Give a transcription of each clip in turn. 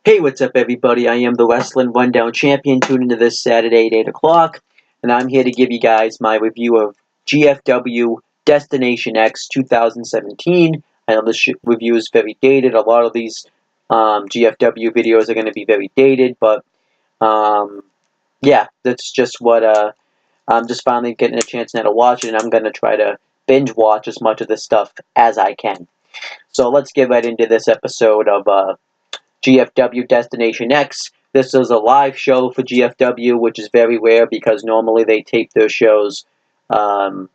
Hey, what's up, everybody? I am the Wrestling Rundown Champion. Tune into this Saturday at 8 o'clock, and I'm here to give you guys my review of G.F.W. Destination X 2017. I know this review is very dated. A lot of these G.F.W. videos are going to be very dated, but yeah, that's just what I'm just finally getting a chance now to watch it, and I'm going to try to binge watch as much of this stuff as I can. So let's get right into this episode of G.F.W. Destination X. This is a live show for G.F.W., which is very rare because normally they tape their shows 2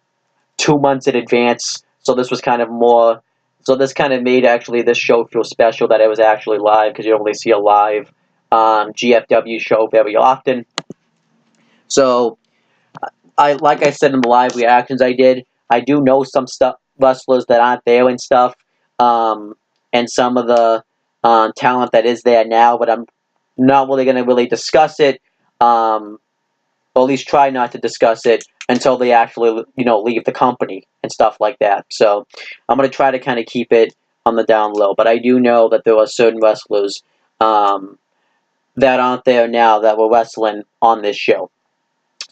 months in advance. So this was kind of more. So this kind of made actually this show feel special that it was actually live because you don't really see a live G.F.W. show very often. So like I said in the live reactions I did, I do know some wrestlers that aren't there and stuff, and some of the talent that is there now, but I'm not really going to really discuss it, or at least try not to discuss it until they actually, leave the company and stuff like that. So I'm going to try to kind of keep it on the down low, but I do know that there are certain wrestlers that aren't there now that were wrestling on this show.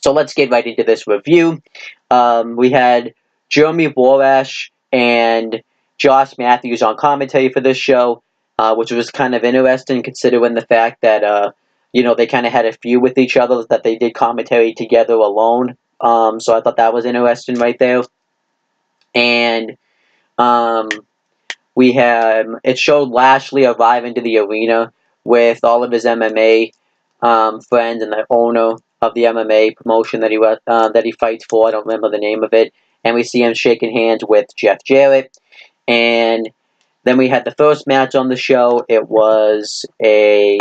So let's get right into this review. We had Jeremy Borash and Josh Matthews on commentary for this show, which was kind of interesting considering the fact that, they kind of had a feud with each other, that they did commentary together alone. So I thought that was interesting right there. And it showed Lashley arriving to the arena with all of his MMA friends and the owner of the MMA promotion that he fights for. I don't remember the name of it. And we see him shaking hands with Jeff Jarrett. And then we had the first match on the show. It was a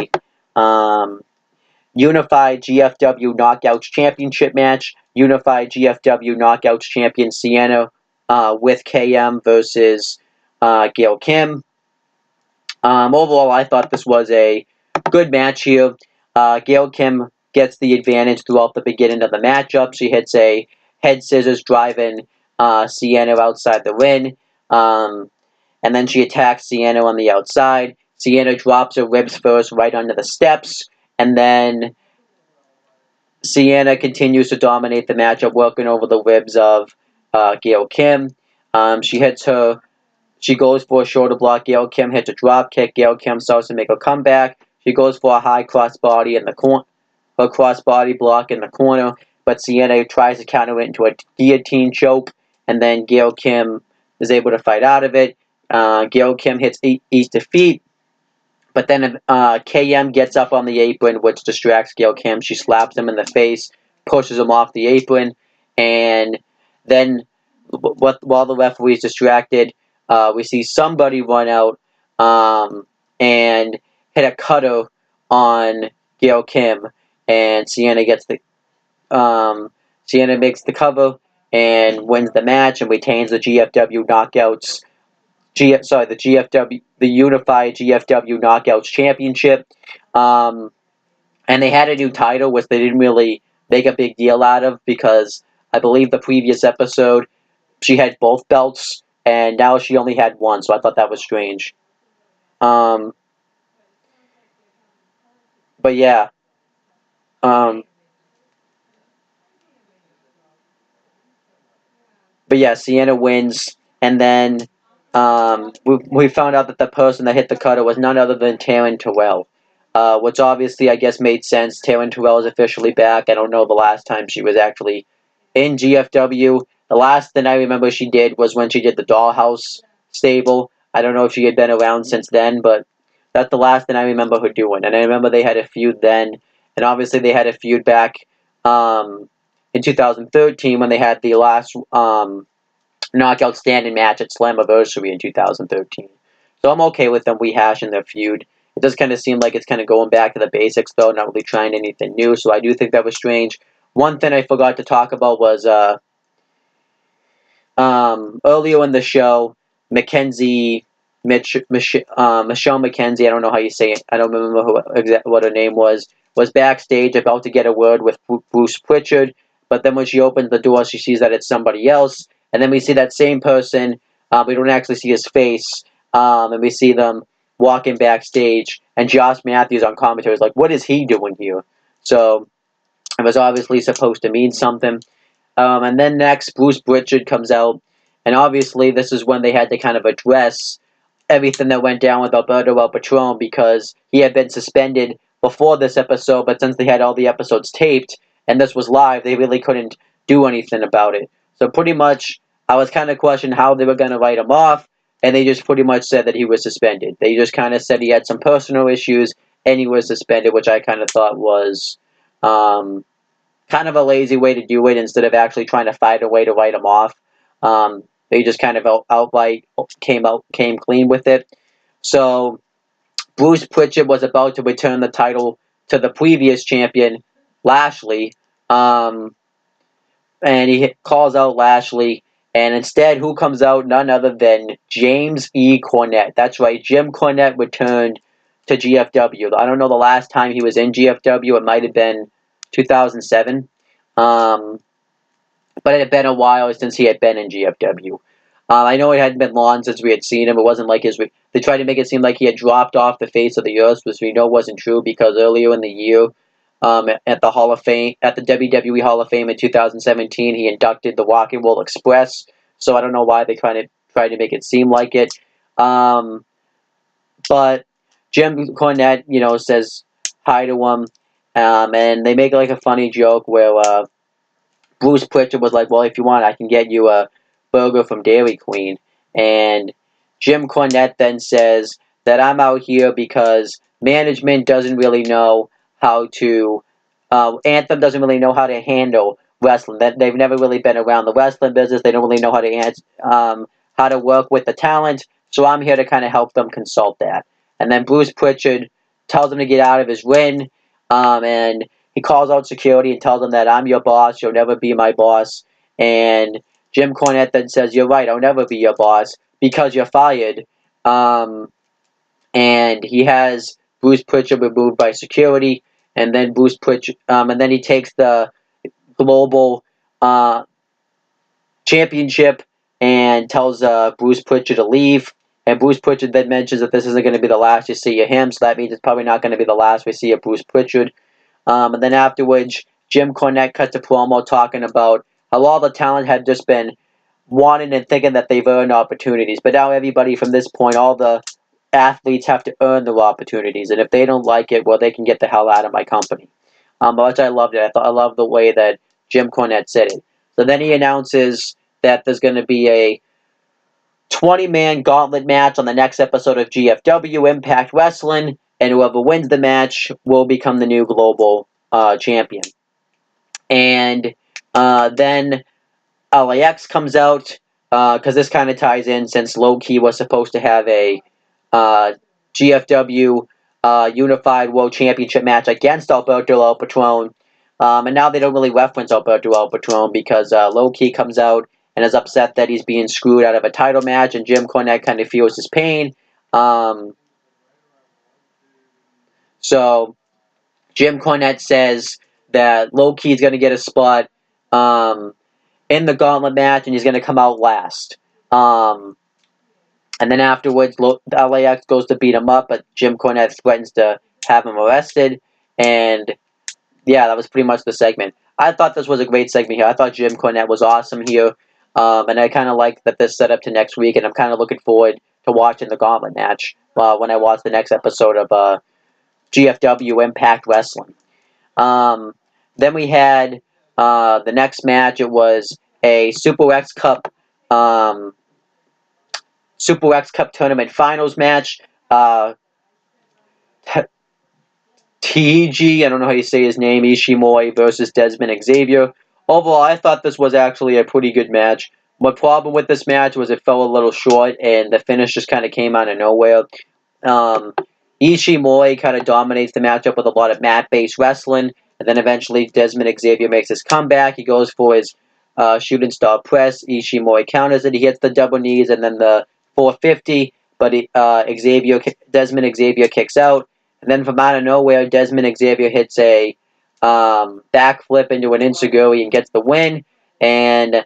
Unified G.F.W. Knockouts Championship match. Unified G.F.W. Knockouts Champion Sienna with KM versus Gail Kim. Overall, I thought this was a good match here. Gail Kim gets the advantage throughout the beginning of the matchup. She hits a head scissors driving Sienna outside the ring. And then she attacks Sienna on the outside. Sienna drops her ribs first right under the steps. And then Sienna continues to dominate the matchup, working over the ribs of Gail Kim. She goes for a shoulder block. Gail Kim hits a drop kick. Gail Kim starts to make a comeback. She goes for a high crossbody in the corner, a crossbody block in the corner. But Sienna tries to counter it into a guillotine choke, and then Gail Kim is able to fight out of it. Gail Kim hits East defeat, but then KM gets up on the apron, which distracts Gail Kim. She slaps him in the face, pushes him off the apron, and then while the referee is distracted, we see somebody run out and hit a cutter on Gail Kim, and Sienna makes the cover and wins the match and retains the G.F.W. Knockouts. The Unified G.F.W. Knockouts Championship. And they had a new title, which they didn't really make a big deal out of because I believe the previous episode she had both belts, and now she only had one, so I thought that was strange. But yeah. Sienna wins, and then we found out that the person that hit the cutter was none other than Taryn Terrell, which obviously I guess made sense. Taryn Terrell is officially back. I don't know the last time she was actually in GFW. The last thing I remember she did was when she did the Dollhouse stable. I don't know if she had been around since then, but that's the last thing I remember her doing. And I remember they had a feud then, and obviously they had a feud back in 2013 when they had the last knockout standing match at Slammiversary in 2013. So I'm okay with them rehashing their feud. It does kind of seem like it's kind of going back to the basics, though, not really trying anything new, so I do think that was strange. One thing I forgot to talk about was earlier in the show, Michelle McKenzie, I don't know how you say it, I don't remember what her name was backstage about to get a word with Bruce Pritchard, but then when she opens the door, she sees that it's somebody else, and then we see that same person, we don't actually see his face, and we see them walking backstage, and Josh Matthews on commentary was like, "What is he doing here?" So it was obviously supposed to mean something. And then next, Bruce Pritchard comes out, and obviously this is when they had to kind of address everything that went down with Alberto El Patron, because he had been suspended before this episode, but since they had all the episodes taped and this was live, they really couldn't do anything about it. So pretty much, I was kind of questioning how they were going to write him off, and they just pretty much said that he was suspended. They just kind of said he had some personal issues and he was suspended, which I kind of thought was kind of a lazy way to do it instead of actually trying to find a way to write him off. They just kind of outright came clean with it. So Bruce Pritchard was about to return the title to the previous champion, Lashley, and he calls out Lashley. And instead, who comes out? None other than James E. Cornette. That's right, Jim Cornette returned to GFW. I don't know the last time he was in GFW. It might have been 2007. But it had been a while since he had been in GFW. I know it hadn't been long since we had seen him. It wasn't like they tried to make it seem like he had dropped off the face of the earth, which we know wasn't true, because earlier in the year, at the Hall of Fame, at the WWE Hall of Fame in 2017, he inducted the Rock and Roll Express. So I don't know why they tried to make it seem like it. But Jim Cornette, says hi to him, and they make like a funny joke where Bruce Pritchard was like, "Well, if you want, I can get you a burger from Dairy Queen." And Jim Cornette then says that I'm out here because management doesn't really know how to, Anthem doesn't really know how to handle wrestling. That they've never really been around the wrestling business. They don't really know how to work with the talent. So I'm here to kind of help them consult that. And then Bruce Pritchard tells him to get out of his ring, and he calls out security and tells them that I'm your boss, you'll never be my boss. And Jim Cornette then says, "You're right, I'll never be your boss because you're fired." And he has Bruce Pritchard removed by security, and then and then he takes the global championship and tells Bruce Pritchard to leave. And Bruce Pritchard then mentions that this isn't going to be the last you see of him, so that means it's probably not going to be the last we see of Bruce Pritchard. And then afterwards, Jim Cornette cuts a promo talking about how all the talent had just been wanting and thinking that they've earned opportunities. But now everybody from this point, all the athletes have to earn their opportunities. And if they don't like it, well, they can get the hell out of my company. Which I loved it. I love the way that Jim Cornette said it. So then he announces that there's going to be a 20-man gauntlet match on the next episode of GFW Impact Wrestling, and whoever wins the match will become the new global champion. And then LAX comes out, because this kind of ties in, since Low Key was supposed to have a GFW Unified World Championship match against Alberto El Patron. And now they don't really reference Alberto El Patron because Low Key comes out and is upset that he's being screwed out of a title match, and Jim Cornette kind of feels his pain. So Jim Cornette says that Low Key is going to get a spot in the gauntlet match, and he's going to come out last. And then afterwards, LAX goes to beat him up, but Jim Cornette threatens to have him arrested. And yeah, that was pretty much the segment. I thought this was a great segment here. I thought Jim Cornette was awesome here. And I kind of like that this set up to next week, and I'm kind of looking forward to watching the gauntlet match when I watch the next episode of GFW Impact Wrestling. Then we had the next match. It was a Super X Cup tournament finals match. TG, I don't know how you say his name, Ishimori versus Desmond Xavier. Overall, I thought this was actually a pretty good match. My problem with this match was it fell a little short, and the finish just kind of came out of nowhere. Ishimori kind of dominates the matchup with a lot of mat-based wrestling, and then eventually Desmond Xavier makes his comeback. He goes for his shooting star press. Ishimori counters it. He hits the double knees and then the 450, but Desmond Xavier kicks out. And then from out of nowhere, Desmond Xavier hits a backflip into an enziguri and gets the win. And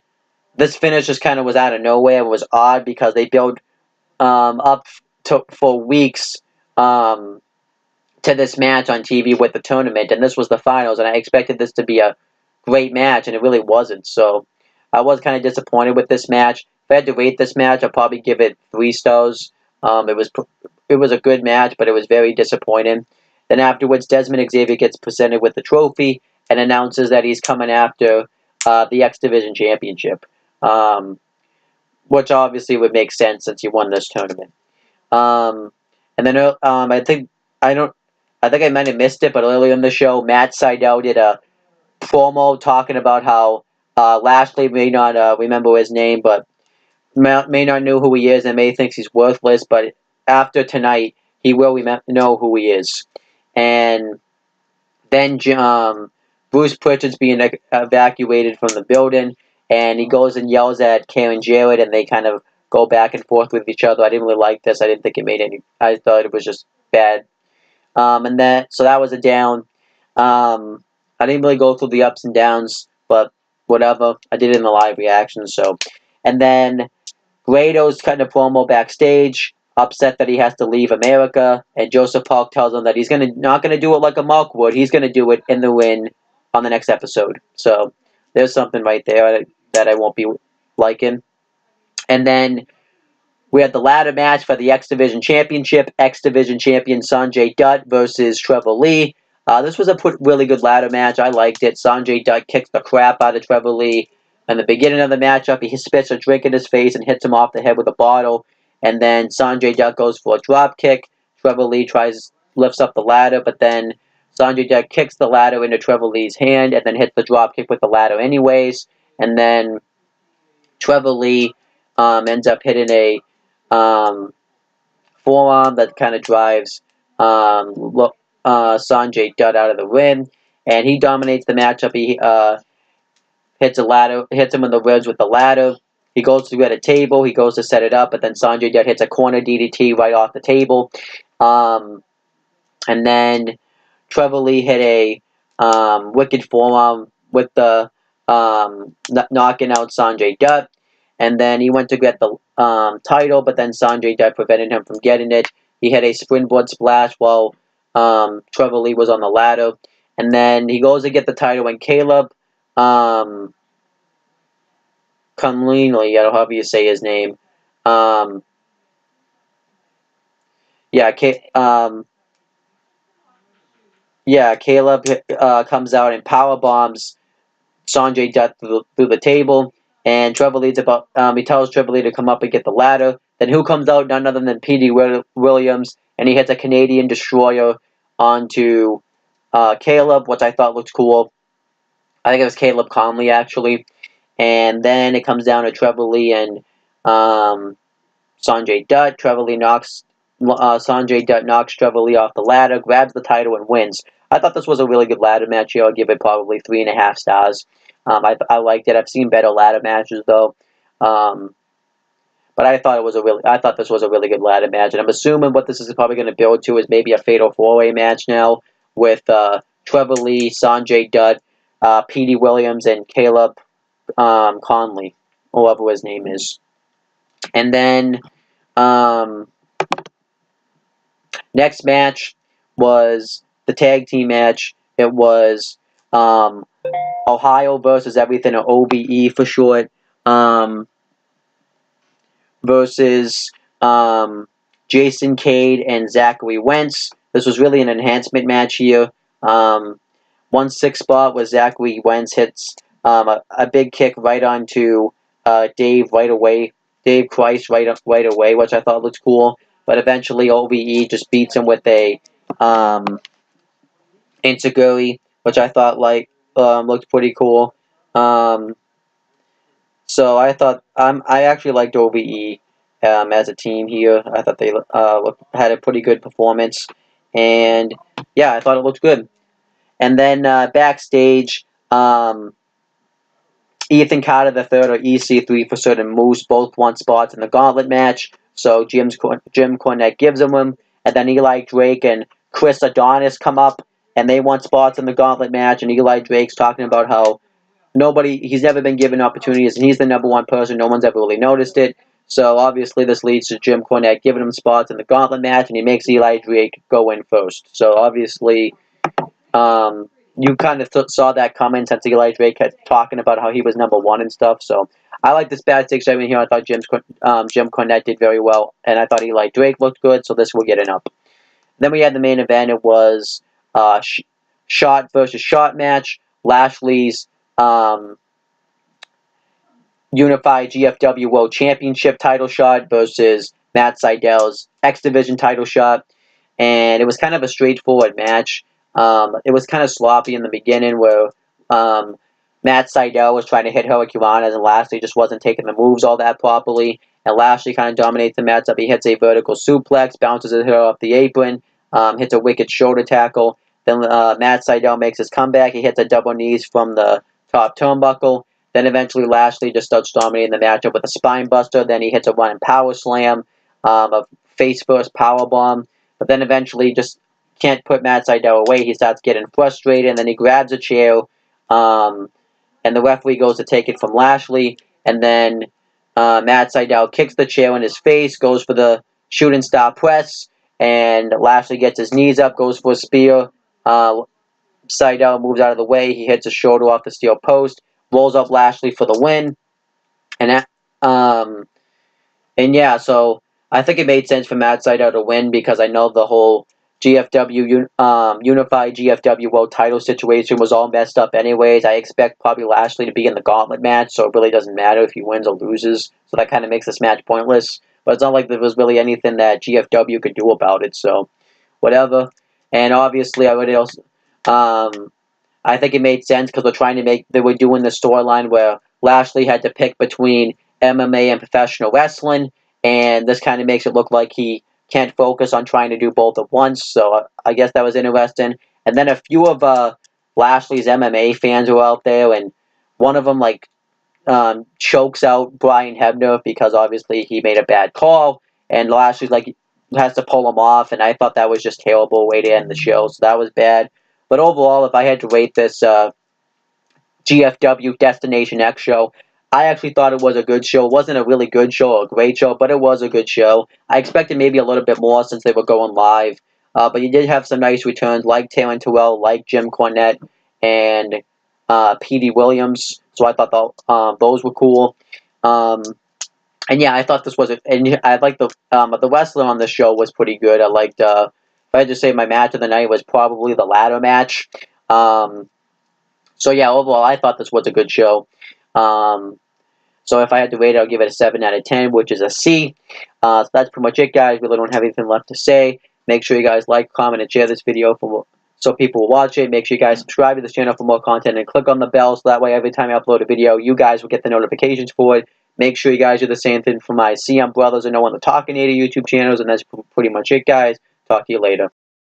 this finish just kind of was out of nowhere. It was odd because they built up for weeks to this match on TV with the tournament, and this was the finals, and I expected this to be a great match, and it really wasn't. So I was kind of disappointed with this match. If I had to rate this match, I'd probably give it 3 stars. It was a good match, but it was very disappointing. Then afterwards, Desmond Xavier gets presented with the trophy and announces that he's coming after the X Division Championship, which obviously would make sense since he won this tournament. And then I think I might have missed it, but earlier in the show, Matt Sydal did a promo talking about how Lashley may not remember his name, but may not know who he is and may think he's worthless, but after tonight, he will know who he is. And then Bruce Pritchard's being evacuated from the building, and he goes and yells at Karen Jarrett, and they kind of go back and forth with each other. I didn't really like this. I didn't think it made any. I thought it was just bad. So that was a down. I didn't really go through the ups and downs, but whatever. I did it in the live reaction. So, and then Grado's cutting a promo backstage, upset that he has to leave America, and Joseph Park tells him that he's not gonna do it like a Mark would. He's gonna do it in the ring on the next episode. So there's something right there that I won't be liking. And then we had the ladder match for the X Division Championship. X Division Champion Sanjay Dutt versus Trevor Lee. This was a really good ladder match. I liked it. Sanjay Dutt kicked the crap out of Trevor Lee. In the beginning of the matchup, he spits a drink in his face and hits him off the head with a bottle. And then Sanjay Dutt goes for a drop kick. Trevor Lee lifts up the ladder, but then Sanjay Dutt kicks the ladder into Trevor Lee's hand and then hits the drop kick with the ladder anyways. And then Trevor Lee ends up hitting a forearm that kind of drives Sanjay Dutt out of the ring, and he dominates the matchup. He hits him in the ribs with the ladder. He goes to get a table. He goes to set it up, but then Sanjay Dutt hits a corner DDT right off the table. And then Trevor Lee hit a wicked forearm with the knocking out Sanjay Dutt. And then he went to get the title, but then Sanjay Dutt prevented him from getting it. He had a springboard splash while Trevor Lee was on the ladder. And then he goes to get the title, and Caleb Conley, I don't know how you say his name. Caleb comes out and power bombs Sanjay Dutt through the table, and Trevor Lee's he tells Trevor Lee to come up and get the ladder. Then who comes out? None other than P.D. Williams, and he hits a Canadian Destroyer onto Caleb, which I thought looked cool. I think it was Caleb Conley, actually. And then it comes down to Trevor Lee and Sanjay Dutt. Sanjay Dutt knocks Trevor Lee off the ladder, grabs the title, and wins. I thought this was a really good ladder match here. I'll give it probably 3.5 stars. I liked it. I've seen better ladder matches though, but I thought this was a really good ladder match. And I'm assuming what this is probably going to build to is maybe a fatal 4-way match now with Trevor Lee, Sanjay Dutt, P.D. Williams, and Caleb Conley, whoever his name is. And then next match was the tag team match. It was Ohio versus Everything, or OBE for short, versus Jason Cade and Zachary Wentz. This was really an enhancement match here. 1-6 spot where Zachary Wentz hits a big kick right onto Dave Christ right away, which I thought looked cool. But eventually OBE just beats him with a Enzuigiri, which I thought looked pretty cool. So I thought I actually liked OBE as a team here. I thought they had a pretty good performance, and yeah, I thought it looked good. And then backstage, Ethan Carter III, or EC3 for certain, moves both won spots in the gauntlet match. So Jim Cornette gives them, and then Eli Drake and Chris Adonis come up, and they want spots in the gauntlet match. And Eli Drake's talking about how he's never been given opportunities, and he's the #1 person. No one's ever really noticed it. So obviously this leads to Jim Cornette giving him spots in the gauntlet match, and he makes Eli Drake go in first. So obviously, you kind of saw that coming since Eli Drake kept talking about how he was #1 and stuff. So I like this backstage segment here. I thought Jim Cornette did very well, and I thought Eli Drake looked good, so this will get an up. Then we had the main event. It was shot versus shot match. Lashley's unified G.F.W. World Championship title shot versus Matt Seidel's X Division title shot. And it was kind of a straightforward match. It was kind of sloppy in the beginning where Matt Seidel was trying to hit Hurricanranas and Lashley just wasn't taking the moves all that properly. And Lashley kind of dominates the matchup. He hits a vertical suplex, bounces it off the apron, hits a wicked shoulder tackle. Then Matt Seidel makes his comeback. He hits a double knees from the top turnbuckle. Then eventually Lashley just starts dominating the matchup with a spine buster. Then he hits a running power slam, a face first power bomb. But then eventually just can't put Matt Seidel away. He starts getting frustrated, and then he grabs a chair, and the referee goes to take it from Lashley. And then Matt Seidel kicks the chair in his face, goes for the shooting star press, and Lashley gets his knees up, goes for a spear. Seidel moves out of the way. He hits his shoulder off the steel post, rolls up Lashley for the win. And yeah, so I think it made sense for Matt Seidel to win because I know the whole G.F.W. Unified G.F.W. World Title situation was all messed up anyways. I expect probably Lashley to be in the gauntlet match, so it really doesn't matter if he wins or loses. So that kind of makes this match pointless. But it's not like there was really anything that G.F.W. could do about it, so whatever. And obviously, I think it made sense because they were doing the storyline where Lashley had to pick between MMA and professional wrestling, and this kind of makes it look like he can't focus on trying to do both at once, so I guess that was interesting. And then a few of Lashley's MMA fans were out there, and one of them chokes out Brian Hebner because obviously he made a bad call, and Lashley's has to pull him off, and I thought that was just terrible way to end the show, so that was bad. But overall, if I had to rate this G.F.W. Destination X show, I actually thought it was a good show. It wasn't a really good show or a great show, but it was a good show. I expected maybe a little bit more since they were going live. But you did have some nice returns like Taylor Terrell, like Jim Cornette, and P.D. Williams. So I thought those were cool. And yeah, I thought this was and I liked the wrestler on the show was pretty good. I liked if I had to say my match of the night was probably the ladder match. So yeah, overall I thought this was a good show. So if I had to rate it, I'll give it a 7 out of 10, which is a C. So that's pretty much it, guys. Really don't have anything left to say. Make sure you guys like, comment, and share this video so people will watch it. Make sure you guys subscribe to this channel for more content and click on the bell so that way every time I upload a video, you guys will get the notifications for it. Make sure you guys do the same thing for my CM Brothers and No One the Talking 80 YouTube channels, and that's pretty much it, guys. Talk to you later.